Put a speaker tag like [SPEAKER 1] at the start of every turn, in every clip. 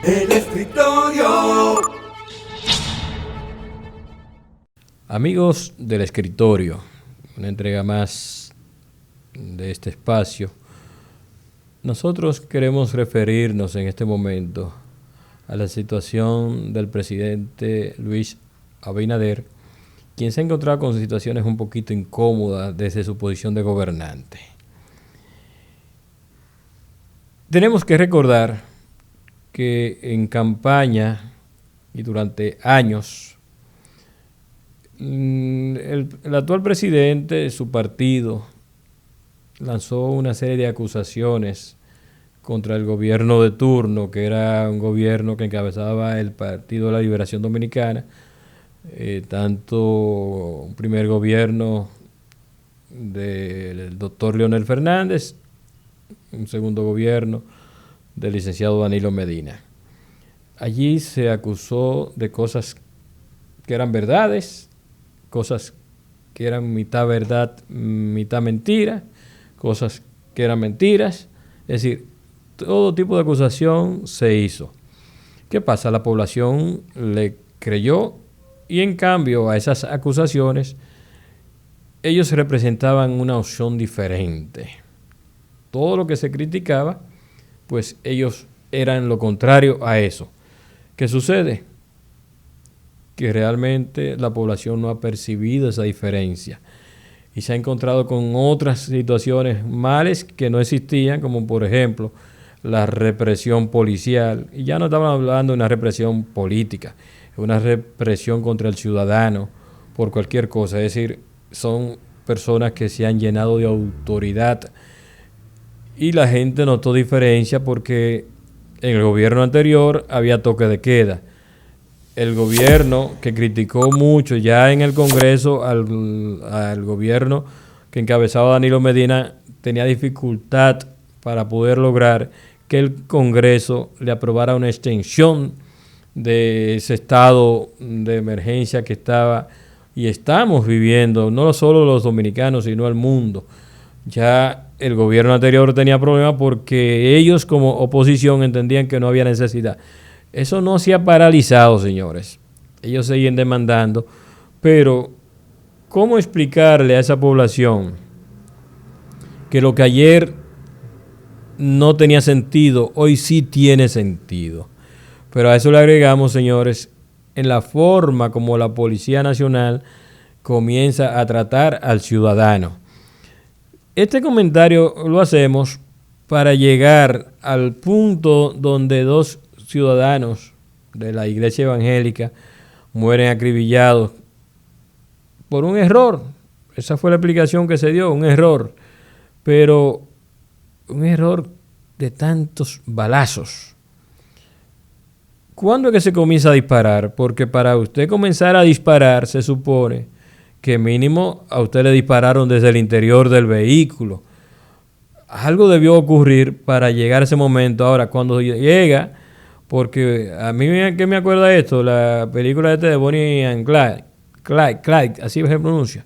[SPEAKER 1] El escritorio.
[SPEAKER 2] Amigos del escritorio, una entrega más de este espacio. Nosotros queremos referirnos en este momento a la situación del presidente Luis Abinader, quien se ha encontrado con situaciones un poquito incómodas desde su posición de gobernante. Tenemos que recordar que en campaña y durante años, el actual presidente, su partido, lanzó una serie de acusaciones contra el gobierno de turno, que era un gobierno que encabezaba el Partido de la Liberación Dominicana, tanto un primer gobierno del doctor Leonel Fernández, un segundo gobierno del licenciado Danilo Medina. Allí se acusó de cosas que eran verdades, cosas que eran mitad verdad, mitad mentira, cosas que eran mentiras. Es decir, todo tipo de acusación se hizo. ¿Qué pasa? La población le creyó y en cambio a esas acusaciones ellos representaban una opción diferente. Todo lo que se criticaba, pues ellos eran lo contrario a eso. ¿Qué sucede? Que realmente la población no ha percibido esa diferencia y se ha encontrado con otras situaciones males que no existían, como por ejemplo la represión policial. Y ya no estamos hablando de una represión política, es una represión contra el ciudadano por cualquier cosa. Es decir, son personas que se han llenado de autoridad y la gente notó diferencia porque en el gobierno anterior había toque de queda. El gobierno que criticó mucho ya en el Congreso al gobierno que encabezaba Danilo Medina tenía dificultad para poder lograr que el Congreso le aprobara una extensión de ese estado de emergencia que estaba y estamos viviendo, no solo los dominicanos, sino el mundo. Ya el gobierno anterior tenía problemas porque ellos como oposición entendían que no había necesidad. Eso no se ha paralizado, señores. Ellos siguen demandando, pero ¿cómo explicarle a esa población que lo que ayer no tenía sentido, hoy sí tiene sentido? Pero a eso le agregamos, señores, en la forma como la Policía Nacional comienza a tratar al ciudadano. Este comentario lo hacemos para llegar al punto donde dos ciudadanos de la iglesia evangélica mueren acribillados por un error. Esa fue la explicación que se dio, un error. Pero un error de tantos balazos. ¿Cuándo es que se comienza a disparar? Porque para usted comenzar a disparar se supone que mínimo a usted le dispararon desde el interior del vehículo. Algo debió ocurrir para llegar a ese momento. Ahora, cuando llega, porque a mí que me acuerda esto, la película de Bonnie and Clyde, así se pronuncia.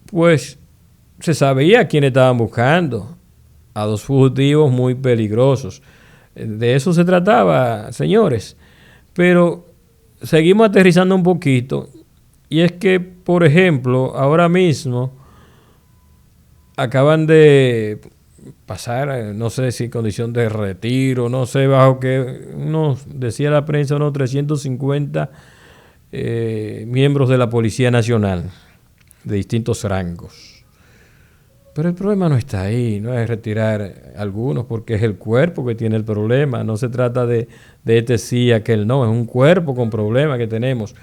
[SPEAKER 2] Pues se sabía quién estaban buscando, a dos fugitivos muy peligrosos. De eso se trataba, señores. Pero seguimos aterrizando un poquito. Y es que, por ejemplo, ahora mismo acaban de pasar, no sé si condición de retiro, no sé bajo qué, decía la prensa, unos 350 miembros de la Policía Nacional, de distintos rangos. Pero el problema no está ahí, no es retirar algunos, porque es el cuerpo que tiene el problema. No se trata de este sí, aquel no, es un cuerpo con problemas que tenemos.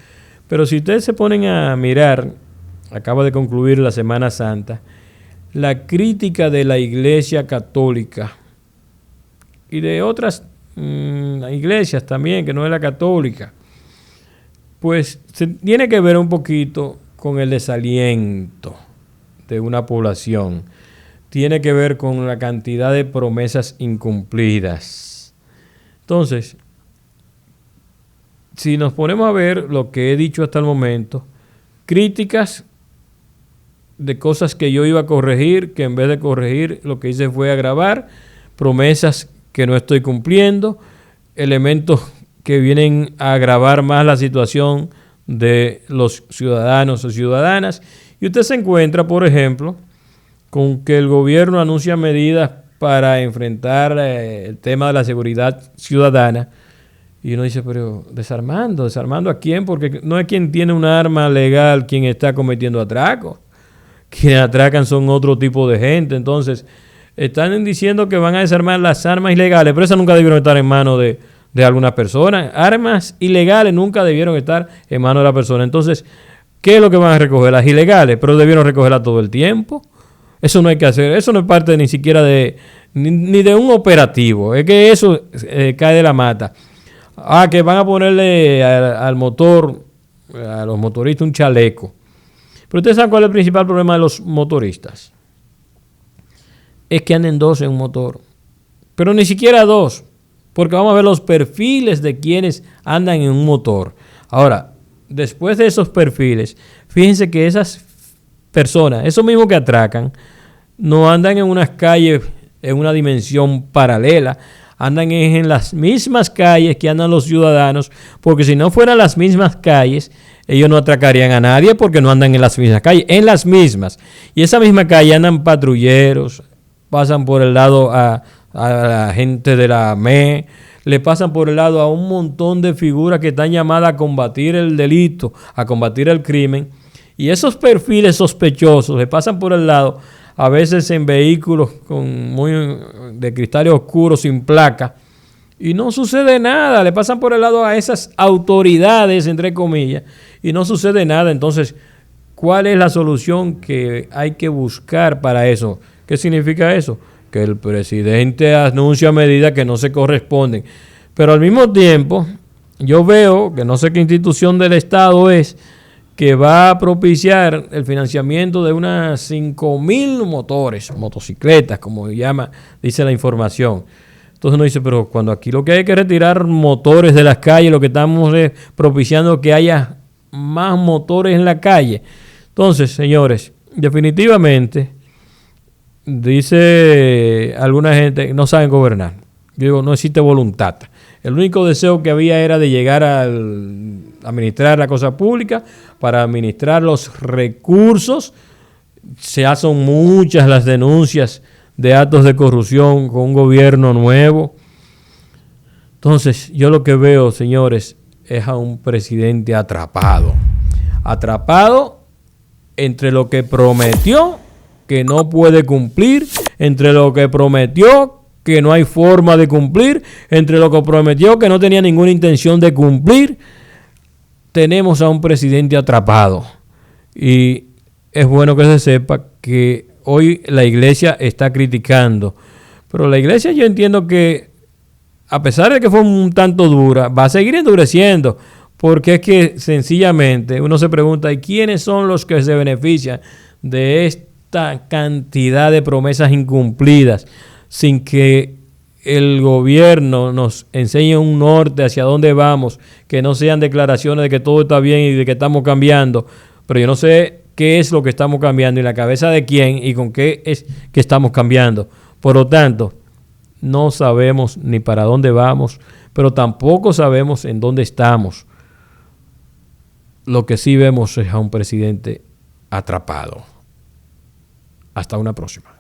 [SPEAKER 2] Pero si ustedes se ponen a mirar, acaba de concluir la Semana Santa, la crítica de la Iglesia Católica y de otras iglesias también, que no es la católica, pues se tiene que ver un poquito con el desaliento de una población. Tiene que ver con la cantidad de promesas incumplidas. Entonces, si nos ponemos a ver lo que he dicho hasta el momento, críticas de cosas que yo iba a corregir, que en vez de corregir lo que hice fue agravar, promesas que no estoy cumpliendo, elementos que vienen a agravar más la situación de los ciudadanos o ciudadanas. Y usted se encuentra, por ejemplo, con que el gobierno anuncia medidas para enfrentar el tema de la seguridad ciudadana. Y uno dice, pero ¿desarmando a quién? Porque no es quien tiene un arma legal quien está cometiendo atracos. Quienes atracan son otro tipo de gente. Entonces, están diciendo que van a desarmar las armas ilegales, pero esas nunca debieron estar en manos de algunas personas. Armas ilegales nunca debieron estar en manos de la persona. Entonces, ¿qué es lo que van a recoger? Las ilegales, pero debieron recogerlas todo el tiempo. Eso no hay que hacer, eso no es parte ni siquiera ni de un operativo. Es que eso cae de la mata. Que van a ponerle al motor, a los motoristas un chaleco. Pero ustedes saben cuál es el principal problema de los motoristas. Es que anden dos en un motor. Pero ni siquiera dos. Porque vamos a ver los perfiles de quienes andan en un motor. Ahora, después de esos perfiles, fíjense que esas personas, esos mismos que atracan, no andan en unas calles en una dimensión paralela. Andan en las mismas calles que andan los ciudadanos, porque si no fueran las mismas calles, ellos no atracarían a nadie porque no andan en las mismas calles, en las mismas. Y esa misma calle andan patrulleros, pasan por el lado a la gente de la ME, le pasan por el lado a un montón de figuras que están llamadas a combatir el delito, a combatir el crimen. Y esos perfiles sospechosos le pasan por el lado, a veces en vehículos de cristales oscuros, sin placa, y no sucede nada. Le pasan por el lado a esas autoridades, entre comillas, y no sucede nada. Entonces, ¿cuál es la solución que hay que buscar para eso? ¿Qué significa eso? Que el presidente anuncia medidas que no se corresponden. Pero al mismo tiempo, yo veo que no sé qué institución del Estado es, que va a propiciar el financiamiento de unas 5,000 motocicletas, como dice la información. Entonces uno dice, pero cuando aquí lo que hay que retirar motores de las calles, lo que estamos es propiciando que haya más motores en la calle. Entonces, señores, definitivamente, dice alguna gente, no saben gobernar. Yo digo, no existe voluntad. El único deseo que había era de llegar a administrar la cosa pública, para administrar los recursos. Se hacen muchas las denuncias de actos de corrupción con un gobierno nuevo. Entonces, yo lo que veo, señores, es a un presidente atrapado. Atrapado entre lo que prometió, que no puede cumplir, entre lo que prometió, que no hay forma de cumplir, entre lo que prometió, que no tenía ninguna intención de cumplir. Tenemos a un presidente atrapado. Y es bueno que se sepa que hoy la iglesia está criticando. Pero la iglesia, yo entiendo que, a pesar de que fue un tanto dura, va a seguir endureciendo. Porque es que sencillamente uno se pregunta, ¿y quiénes son los que se benefician de esta cantidad de promesas incumplidas, sin que el gobierno nos enseñe un norte hacia dónde vamos, que no sean declaraciones de que todo está bien y de que estamos cambiando? Pero yo no sé qué es lo que estamos cambiando, y la cabeza de quién y con qué es que estamos cambiando. Por lo tanto, no sabemos ni para dónde vamos, pero tampoco sabemos en dónde estamos. Lo que sí vemos es a un presidente atrapado. Hasta una próxima.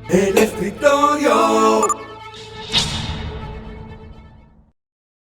[SPEAKER 1] El escritorio.